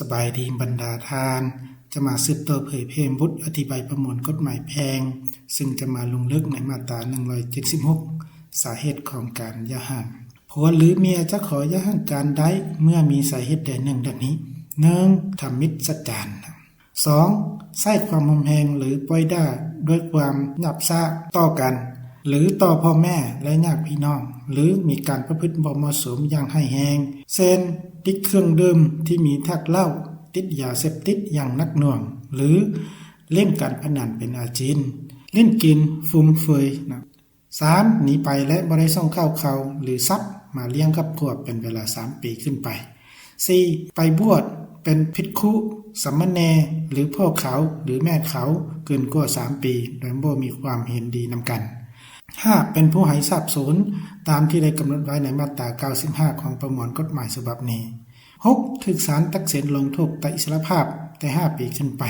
สบายดีบรรดาทานจะมาสืบต่อเผยเพมบุตรอธิบายประมวลกฎหมายแพงซึ่งจะมาลงลึกในมาตรา176สาเหตุของการหย่าร้างผัวหรือเมียจะขอหย่าร้างการใดเมื่อมีสาเหตุใดหนึ่งดังนี้ 1. ทำมิตรสัจจาร 2. ใช้ความรุนแรงหรือปล่อยด่าด้วยความหยาบช้าต่อกันหรือต่อพ่อแม่และญาติพี่น้องหรือมีการประพฤติบ่เหมาะสมอย่างร้ายแรงเช่นติดเครื่องดื่มที่มีทักเหล้าติดยาเสพติดอย่างหนักหน่วงหรือเล่นการพนันเป็นอาจินเล่นกินฟุ่มเฟือย 3. หนีไปและบ่ได้ส่งข้าวเขาหรือทรัพย์มาเลี้ยงครอบครัวเป็นเวลา3 ปีขึ้นไป 4. ไปบวชเป็นภิกขุสามเณรหรือพ่อเขาหรือแม่เขาเกินกว่า3 ปีโดยบ่มีความเห็นดีนำกัน 5. เป็นผู้ให้ทรัพย์สูญตามที่ได้กำหนดไว้ในมาตรา95ของประมวลกฎหมายฉบับนี้ 6. ถูกศาลตัดสินลงโทษตัดอิสรภาพแต่5 ปีขึ้นไป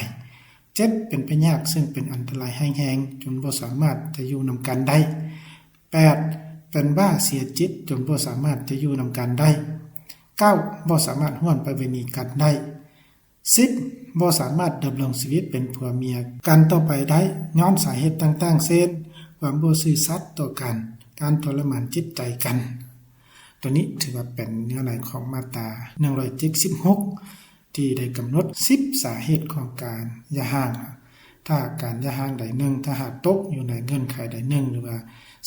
7. เป็นไปยากซึ่งเป็นอันตรายแรงๆจนบ่สามารถจะอยู่นำกันได้ 8. เป็นบ้าเสียจิตจนบ่สามารถจะอยู่นำกันได้ 9. บ่สามารถร่วมประเวณีกันได้ 10. บ่สามารถดำรงชีวิตเป็นผัวเมียกันต่อไปได้ย้อนสาเหตุต่างๆเช่นความบ่ซื่อสัตย์ต่อกันการทรมานจิตใจกันตัวนี้ถือว่าเป็นเนื้อในของมาตรา176ที่ได้กำหนด10สาเหตุของการหย่าร้างถ้าการหย่าร้างใดหนึ่งถ้าหากตกอยู่ในเงื่อนไขใดหนึ่งหรือว่า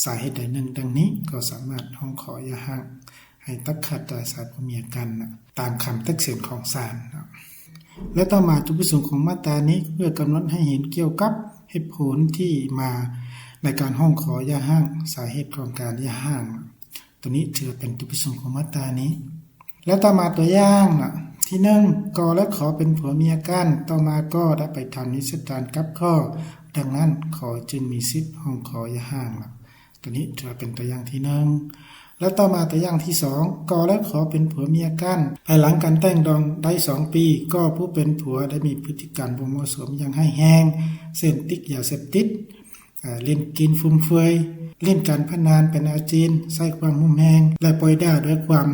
สาเหตุใดหนึ่งดังนี้ก็สามารถร้องขอหย่าร้างให้ตัดขาดจากสามีผัวเมียกันตามคำตัดสินของศาลและต่อมาจุดประสงค์ของมาตรานี้เพื่อกำหนดให้เห็นเกี่ยวกับเหตุผลที่มาในการห้องขอหย่าร้างสาเหตุของการหย่าร้างตัวนี้ถือเป็นจุดประสงค์ของมาตรานี้และต่อมาตัวอย่างที่1กอและขอเป็นผัวเมียกันต่อมาก็ได้ไปทำนิสสการกับข้อดังนั้นขอจึงมีสิทธิ์ห้องขอหย่าร้างตัวนี้ถือเป็นตัวอย่างที่1และต่อมาตัวอย่างที่2กอและขอเป็นผัวเมียกันภายหลังการแต่งดองได้2 ปีก็ผู้เป็นผัวได้มีพฤติกรรมบ่เหมาะสมอย่างร้ายแรงเช่นติดยาเสพติดเล่นกินฟุ่มเฟือยเล่นการพนันเป็นอาจินใช้ความรุนแรงและปล่อยด่าด้วยความ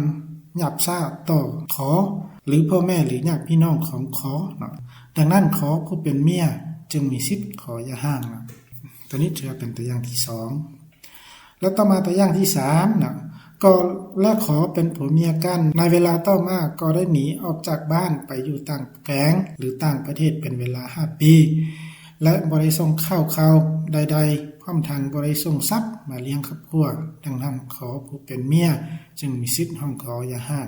หยาบช้าต่อขอหรือพ่อแม่หรือญาติพี่น้องของขอดังนั้นขอผู้เป็นเมียจึงมีสิทธิ์ขอหย่าร้างตัวนี้ถือเป็นตัวอย่างที่2แล้วต่อมาตัวอย่างที่3ก็และขอเป็นผัวเมียกันในเวลาต่อมาก็ได้หนีออกจากบ้านไปอยู่ต่างแขวงหรือต่างประเทศเป็นเวลา5 ปีและบ่ได้ส่งข้าวเขาใดๆพร้อมทางบ่ได้ส่งทรัพย์มาเลี้ยงครอบครัวดังนั้นขอผู้เป็นเมียจึงมีสิทธิ์ห้องขอหย่าร้าง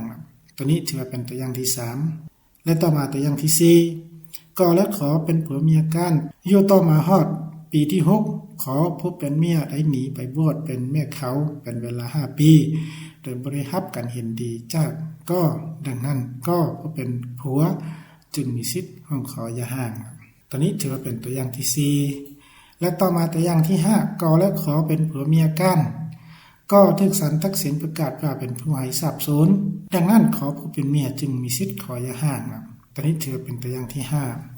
ตัวนี้ถือว่าเป็นตัวอย่างที่3และต่อมาตัวอย่างที่4ก็และขอเป็นผัวเมียกันอยู่ต่อมาฮอดปีที่6ขอผู้เป็นเมียได้หนีไปบวชเป็นแม่เขาเป็นเวลา5 ปีโดยบ่ได้รับการเห็นดีจากก็ดังนั้นก็ผู้เป็นผัวจึงมีสิทธิ์ห้องขอหย่าร้างตัวนี้ถือว่าเป็นตัวอย่างที่4และต่อมาตัวอย่างที่5กอและขอเป็นผัวเมียกันก็ถูกศาลตัดสินประกาศว่าเป็นผู้ให้ทรัพย์สูญดังนั้นขอผู้เป็นเมียจึงมีสิทธิ์ขอหย่าร้างตัวนี้ถือเป็นตัวอย่างที่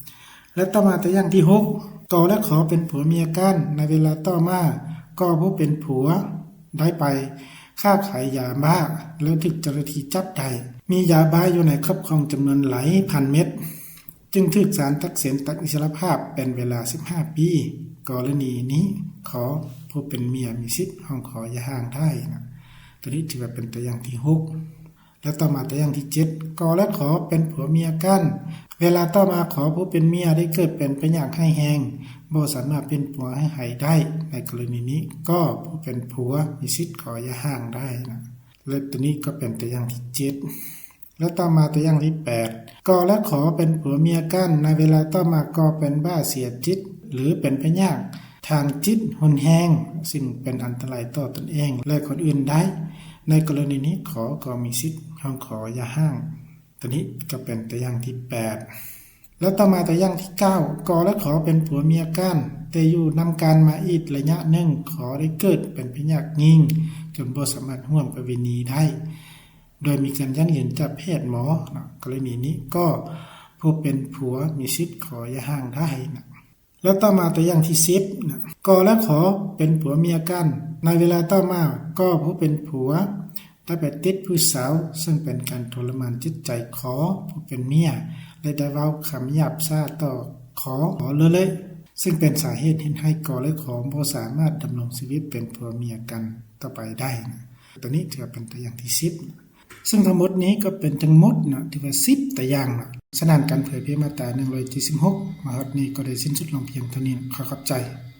5และต่อมาตัวอย่างที่6กอและขอเป็นผัวเมียกันในเวลาต่อมาก็ผู้เป็นผัวได้ไปค้าขายยาบ้าแล้วถูกเจ้าหน้าที่จับได้มียาบ้าอยู่ในครอบครองจำนวนหลายพันเม็ดจึงถูกศาลตัดสินตัดอิสรภาพเป็นเวลา15 ปีกรณีนี้ขอผู้เป็นเมียมีสิทธิ์ห้องขอหย่าร้างได้ตัวนี้ถือว่าเป็นตัวอย่างที่6แล้วต่อมาตัวอย่างที่7กอและขอเป็นผัวเมียกันเวลาต่อมาขอผู้เป็นเมียได้เกิดเป็นไปอย่างร้ายแรงบ่สามารถเป็นผัวให้ได้ในกรณีนี้ก็ผู้เป็นผัวมีสิทธิ์ขอหย่าร้างได้และตัวนี้ก็เป็นตัวอย่างที่7แล้วต่อมาตัวอย่างที่8ก็และขอเป็นผัวเมียกันในเวลาต่อมาก็เป็นบ้าเสียจิตหรือเป็นพยาธิทางจิตหุนแรงซึ่งเป็นอันตรายต่อตนเองและคนอื่นได้ในกรณีนี้ขอก็มีสิทธิ์ห้องขอหย่าร้างตัวนี้ก็เป็นตัวอย่างที่8แล้วต่อมาตัวอย่างที่9ก็และขอเป็นผัวเมียกันแต่อยู่นำกันมาอีกระยะหนึ่งขอได้เกิดเป็นพยาธิยิงจนบ่สามารถร่วมประเวณีได้โดยมีการยันเห็นจากแพทย์หมอกรณีนี้ก็ผู้เป็นผัวมีสิทธิ์ขอหย่าร้างได้แล้วต่อมาตัวอย่างที่10ก็และขอเป็นผัวเมียกันในเวลาต่อมาก็ผู้เป็นผัวได้ไปติดผู้สาวซึ่งเป็นการทรมานจิตใจขอผู้เป็นเมีย ได้เว้าคำหยาบซ่าต่อขอเลยซึ่งเป็นสาเหตุให้กอและขอบ่สามารถดำรงชีวิตเป็นผัวเมียกันต่อไปได้นะตัวนี้ถือเป็นตัวอย่างที่10นะซึ่งทั้งหมดนี้ก็เป็นทั้งหมดนะที่ว่า10ตัวอย่างนะฉะนั้นการเผยแพร่มาตรา176มาฮอดนี้ก็ได้สิ้นสุดลงเพียงเท่านี้ขอขอบใจ